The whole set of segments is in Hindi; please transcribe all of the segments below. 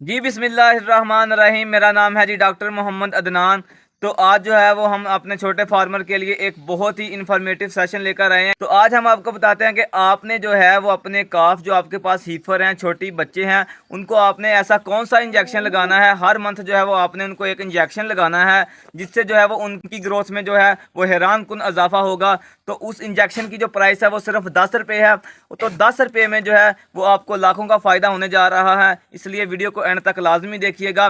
जी बिस्मिल्लाहिर्रहमानिर्रहीम। मेरा नाम है जी डॉक्टर मोहम्मद अदनान। तो आज जो है वो हम अपने छोटे फार्मर के लिए एक बहुत ही इन्फॉर्मेटिव सेशन लेकर आए हैं। तो आज हम आपको बताते हैं कि आपने जो है वो अपने काफ जो आपके पास हीफर हैं, छोटी बच्चे हैं, उनको आपने ऐसा कौन सा इंजेक्शन लगाना है। हर मंथ जो है वो आपने उनको एक इंजेक्शन लगाना है जिससे जो है वो उनकी ग्रोथ में जो है वो हैरान कुन इजाफा होगा। तो उस इंजेक्शन की जो प्राइस है वो सिर्फ 10 रुपये है। तो 10 रुपये में जो है वो आपको लाखों का फ़ायदा होने जा रहा है, इसलिए वीडियो को एंड तक लाजमी देखिएगा।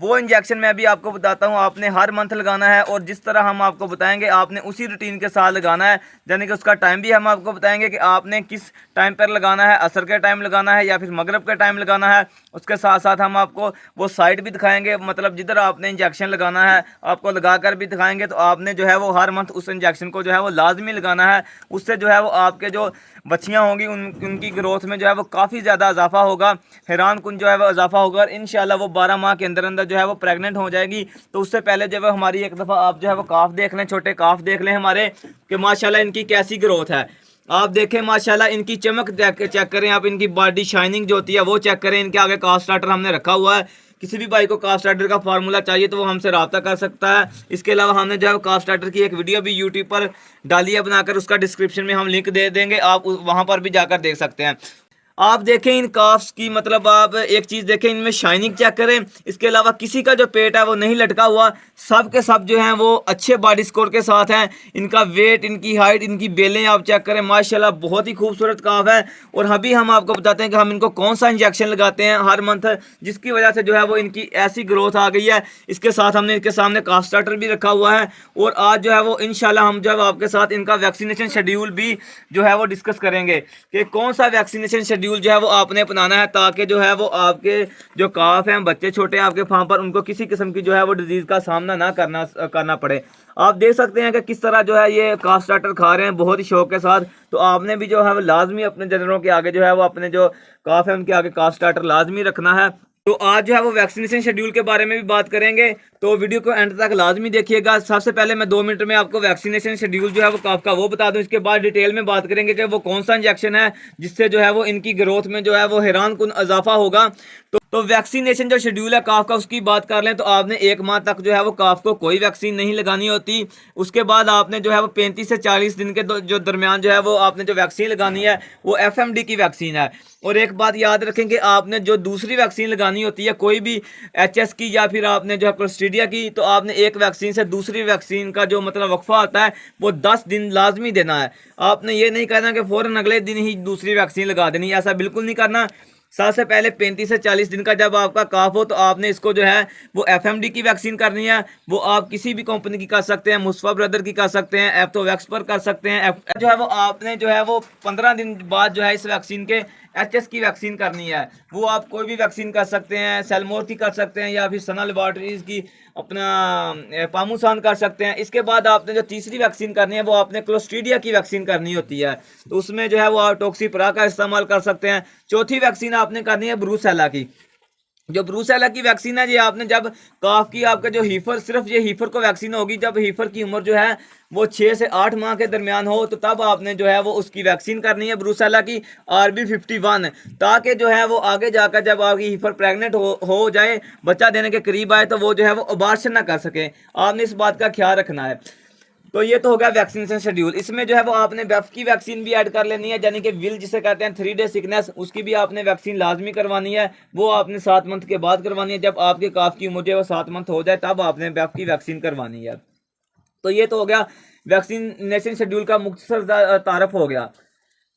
वो इंजेक्शन मैं अभी आपको बताता हूँ, आपने हर मंथ लगाना है और जिस तरह हम आपको बताएंगे आपने उसी रूटीन के साथ लगाना है। यानी कि उसका टाइम भी हम आपको बताएंगे कि आपने किस टाइम पर लगाना है, असर के टाइम लगाना है या फिर मगरिब के टाइम लगाना है। उसके साथ साथ हम आपको वो साइट भी दिखाएंगे, मतलब जिधर आपने इंजेक्शन लगाना है आपको लगा कर भी दिखाएंगे। तो आपने जो है वो हर मंथ उस इंजेक्शन को जो है वो लाजमी लगाना है। उससे जो है वो आपके जो बच्चियाँ होंगी उनकी ग्रोथ में जो है वो काफ़ी ज़्यादा इजाफा होगा, हैरान कुन जो है वो इजाफा होगा और इंशाल्लाह वो 12 माह के अंदर अंदर जो है वो प्रेग्नेंट हो जाएगी। तो उससे पहले जो है हमारी एक दफ़ा आप जो है वो काफ देख लें, छोटे काफ देख लें हमारे, कि माशाल्लाह इनकी कैसी ग्रोथ है। आप देखें माशाल्लाह इनकी चमक चेक करें, आप इनकी बॉडी शाइनिंग जो होती है वो चेक करें। इनके आगे काफ स्टार्टर हमने रखा हुआ है। किसी भी भाई को काफ स्टार्टर का फार्मूला चाहिए तो वो हमसे रब्ता कर सकता है। इसके अलावा हमने जो है काफ स्टार्टर की एक वीडियो भी यूट्यूब पर डाली है बनाकर, उसका डिस्क्रिप्शन में हम लिंक दे देंगे, आप वहां पर भी जाकर देख सकते हैं। आप देखें इन काफ्स की, मतलब आप एक चीज़ देखें, इनमें शाइनिंग चेक करें। इसके अलावा किसी का जो पेट है वो नहीं लटका हुआ, सब के सब जो हैं वो अच्छे बॉडी स्कोर के साथ हैं। इनका वेट, इनकी हाइट, इनकी बेलें आप चेक करें, माशाल्लाह बहुत ही खूबसूरत काफ है। और अभी हम आपको बताते हैं कि हम इनको कौन सा इंजेक्शन लगाते हैं हर मंथ, जिसकी वजह से जो है वो इनकी ऐसी ग्रोथ आ गई है। इसके साथ हमने इनके सामने काफ स्टार्टर भी रखा हुआ है और आज जो है वो इंशाल्लाह हम जो है आपके साथ इनका वैक्सीनेशन शेड्यूल भी जो है वो डिस्कस करेंगे कि कौन सा वैक्सीनेशन शेड्यूल जो है वो आपने अपनाना है, ताकि जो है वो आपके जो काफ हैं, बच्चे छोटे हैं आपके फार्म पर, उनको किसी किस्म की जो है वो डिजीज का सामना ना करना पड़े। आप देख सकते हैं कि किस तरह जो है ये काफ स्टार्टर खा रहे हैं बहुत ही शौक के साथ। तो आपने भी जो है वो लाजमी अपने जानवरों के आगे जो है वो अपने जो काफ है उनके आगे काफ स्टार्टर लाजमी रखना है। तो आज जो है वो वैक्सीनेशन शेड्यूल के बारे में भी बात करेंगे, तो वीडियो को एंड तक लाजमी देखिएगा। सबसे पहले मैं 2 मिनट में आपको वैक्सीनेशन शेड्यूल जो है वो काफ का वो बता दूं, इसके बाद डिटेल में बात करेंगे कि वो कौन सा इंजेक्शन है जिससे जो है वो इनकी ग्रोथ में जो है वो हैरान कुन इजाफा होगा। तो वैक्सीनेशन जो शेड्यूल है काफ का उसकी बात कर लें तो आपने 1 माह तक जो है वो काफ को कोई वैक्सीन नहीं लगानी होती। उसके बाद आपने जो है वो 35 से 40 दिन के जो दरमियान जो है वो आपने जो वैक्सीन लगानी है वो FMD की वैक्सीन है। और एक बात याद रखें कि आपने जो दूसरी वैक्सीन लगानी होती है कोई भी HS की या फिर आपने जो है क्लोस्ट्रीडिया की, तो आपने एक वैक्सीन से दूसरी वैक्सीन का जो मतलब वक्फा आता है वो 10 दिन लाजमी देना है। आपने ये नहीं करना कि फ़ौरन अगले दिन ही दूसरी वैक्सीन लगा देनी, ऐसा बिल्कुल नहीं करना। सबसे पहले 35 से 40 दिन का जब आपका काफ हो तो आपने इसको जो है वो FMD की वैक्सीन करनी है। वो आप किसी भी कंपनी की कर सकते हैं, मुस्तफा ब्रदर की कर सकते हैं, एप्टोवैक्स पर कर सकते हैं। जो है वो आपने जो है वो 15 दिन बाद जो है इस वैक्सीन के HS की वैक्सीन करनी है। वो आप कोई भी वैक्सीन कर सकते हैं, सेलमोर की कर सकते हैं या फिर सना लेबॉर्ट्रीज की अपना पामूसान कर सकते हैं। इसके बाद आपने जो तीसरी वैक्सीन करनी है वो आपने क्लोस्ट्रीडिया की वैक्सीन करनी होती है, तो उसमें जो है वो आप टॉक्सीपरा का इस्तेमाल कर सकते हैं। चौथी वैक्सीन आपने करनी है ब्रूसेला की। जो ब्रूसेला की वैक्सीन है ये आपने जब काफ की आपका जो हीफर, सिर्फ ये हीफर को वैक्सीन होगी जब हीफर की उम्र जो है वो 6 से 8 माह के दरमियान हो, तो तब आपने जो है वो उसकी वैक्सीन करनी है ब्रूसेला की RB51, ताकि जो है वो आगे जाकर जब आपकी हीफर प्रेग्नेंट हो जाए, बच्चा देने के करीब आए, तो वो जो है वो अबार्शन ना कर सके। आपने इस बात का ख्याल रखना है। तो ये तो हो गया वैक्सीनेशन शेड्यूल। इसमें जो है वो आपने वेफ की वैक्सीन भी ऐड कर लेनी है, यानी कि विल जिसे कहते हैं 3 डे सिकनेस, उसकी भी आपने वैक्सीन लाजमी करवानी है। वो आपने 7 मंथ के बाद करवानी है, जब आपके काफ की उम्र जो है वो 7 मंथ हो जाए तब आपने वेफ की वैक्सीन करवानी है। तो ये तो हो गया वैक्सीनेशन शेड्यूल का मुख्तसर तारफ हो गया।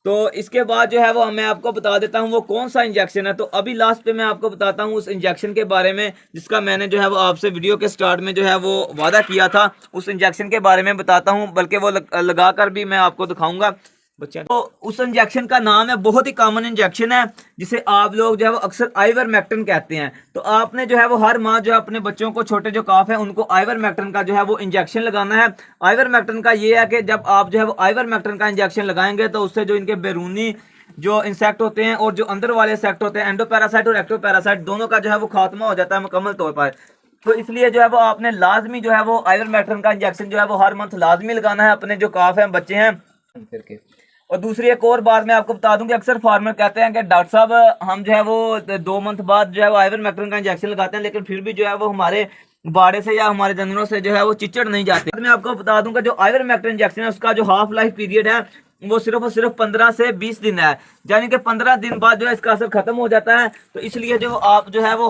तो इसके बाद जो है वो मैं आपको बता देता हूँ वो कौन सा इंजेक्शन है। तो अभी लास्ट पे मैं आपको बताता हूँ उस इंजेक्शन के बारे में जिसका मैंने जो है वो आपसे वीडियो के स्टार्ट में जो है वो वादा किया था। उस इंजेक्शन के बारे में बताता हूँ, बल्कि वो लगा कर भी मैं आपको दिखाऊंगा बच्चे। तो उस इंजेक्शन का नाम है, बहुत ही कॉमन इंजेक्शन है, जिसे आप लोग जो है वो अक्सर आइवरमेक्टिन कहते हैं। तो आपने जो है वो हर माह जो है अपने बच्चों को, छोटे जो काफ है उनको आइवरमेक्टिन का जो है वो इंजेक्शन लगाना है। आइवरमेक्टिन का ये है कि जब आप जो है वो आइवरमेक्टिन का इंजेक्शन लगाएंगे तो उससे जो इनके बैरूनी जो इंसेक्ट होते हैं और जो अंदर वाले इंसेक्ट होते हैं, एंडोपैरासाइट और एक्टोपैरासाइट, दोनों का जो है वो खात्मा हो जाता है मुकम्मल तौर पर। तो इसलिए जो है वो आपने लाजमी जो है वो आइवरमेक्टिन का इंजेक्शन जो है वो हर मंथ लाजमी लगाना है अपने जो काफ है, बच्चे हैं। और दूसरी एक और बात मैं आपको बता दूं कि अक्सर फार्मर कहते हैं कि डॉक्टर साहब हम जो है वो 2 मंथ बाद जो है वो आइवरमेक्टिन का इंजेक्शन लगाते हैं, लेकिन फिर भी जो है वो हमारे बाड़े से या हमारे जानवरों से जो है वो चिचड़ नहीं जाते। मैं आपको बता दूं कि जो आइवरमेक्टिन इंजेक्शन है उसका जो हाफ लाइफ पीरियड है वो सिर्फ और सिर्फ 15 से 20 दिन है, यानी कि 15 दिन बाद जो है इसका असर खत्म हो जाता है। तो इसलिए जो आप जो है वो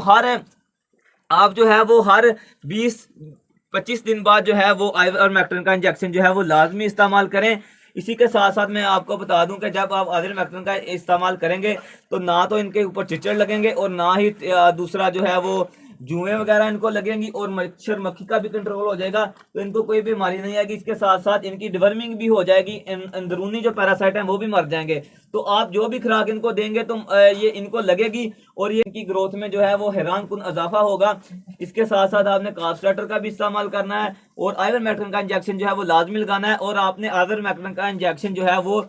हर 20-25 दिन बाद जो है वो आइवरमेक्टिन का इंजेक्शन जो है वो लाजमी इस्तेमाल करें। इसी के साथ साथ मैं आपको बता दूं कि जब आप आइवरमेक्टिन का इस्तेमाल करेंगे तो ना तो इनके ऊपर चिचड़ लगेंगे और ना ही दूसरा जो है वो जुएं वगैरह इनको लगेंगी, और मच्छर मक्खी का भी कंट्रोल हो जाएगा, तो इनको कोई बीमारी नहीं आएगी। इसके साथ साथ इनकी डिवर्मिंग भी हो जाएगी, अंदरूनी जो पैरासाइट हैं वो भी मर जाएंगे। तो आप जो भी खुराक इनको देंगे तो ये इनको लगेगी और ये इनकी ग्रोथ में जो है वो हैरान कुन इजाफा होगा। इसके साथ साथ आपने काफ स्टार्टर का भी इस्तेमाल करना है और आइवरमेक्टिन का इंजेक्शन जो है वो लाजमी लगाना है। और आपने आइवरमेक्टिन का इंजेक्शन जो है वो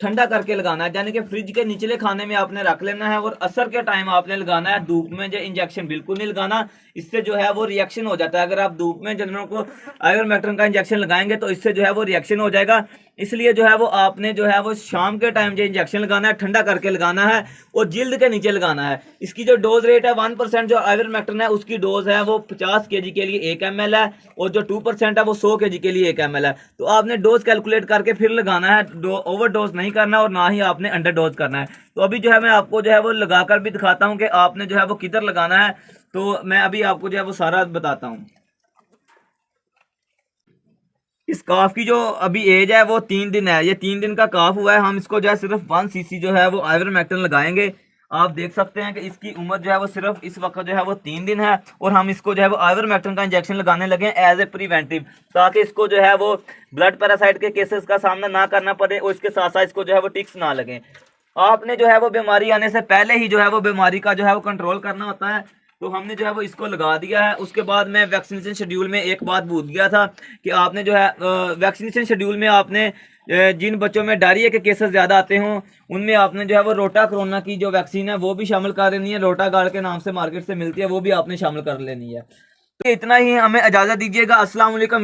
ठंडा करके लगाना है, यानी कि फ्रिज के निचले खाने में आपने रख लेना है और असर के टाइम आपने लगाना है। धूप में जो इंजेक्शन बिल्कुल नहीं लगाना, इससे जो है वो रिएक्शन हो जाता है। अगर आप धूप में जानवरों को आइवरमेक्टिन का इंजेक्शन लगाएंगे तो इससे जो है वो रिएक्शन हो जाएगा। इसलिए जो है वो आपने जो है वो शाम के टाइम जो इंजेक्शन लगाना है ठंडा करके लगाना है और जिल्द के नीचे लगाना है। इसकी जो डोज रेट है 1% जो आइवरमेक्टिन है उसकी डोज है वो 50 kg के लिए 1 ml है, और जो 2% है वो 100 kg के लिए 1 ml है। तो आपने डोज कैलकुलेट करके फिर लगाना है, ओवर डोज नहीं करना और ना ही आपने अंडर डोज करना है। तो अभी जो है मैं आपको जो है वो लगाकर भी दिखाता हूँ कि आपने जो है वो किधर लगाना है। तो मैं अभी आपको जो है वो सारा बताता हूँ। इस काफ की जो अभी एज है वो 3 दिन है, ये 3 दिन का काफ हुआ है। हम इसको जो है सिर्फ 1 cc जो है वो आइवरमेक्टिन लगाएंगे। आप देख सकते हैं कि इसकी उम्र जो है वो सिर्फ इस वक्त जो है वो 3 दिन है और हम इसको जो है वो आइवरमेक्टिन का इंजेक्शन लगाने लगे एज ए प्रिवेंटिव, ताकि इसको जो है वो ब्लड पैरासाइट के केसेस का सामना ना करना पड़े और इसके साथ साथ इसको जो है वो टिक्स ना लगे। आपने जो है वो बीमारी आने से पहले ही जो है वो बीमारी का जो है वो कंट्रोल करना होता है। तो हमने जो है वो इसको लगा दिया है। उसके बाद मैं वैक्सीनेशन शेड्यूल में एक बात भूल गया था कि आपने जो है वैक्सीनेशन शेड्यूल में आपने जिन बच्चों में डायरिया के केसेस ज़्यादा आते हों उनमें आपने जो है वो रोटा कोरोना की जो वैक्सीन है वो भी शामिल कर लेनी है। रोटा गार्ड के नाम से मार्केट से मिलती है, वो भी आपने शामिल कर लेनी है। तो इतना ही, हमें इजाज़त दीजिएगा। अस्सलाम वालेकुम।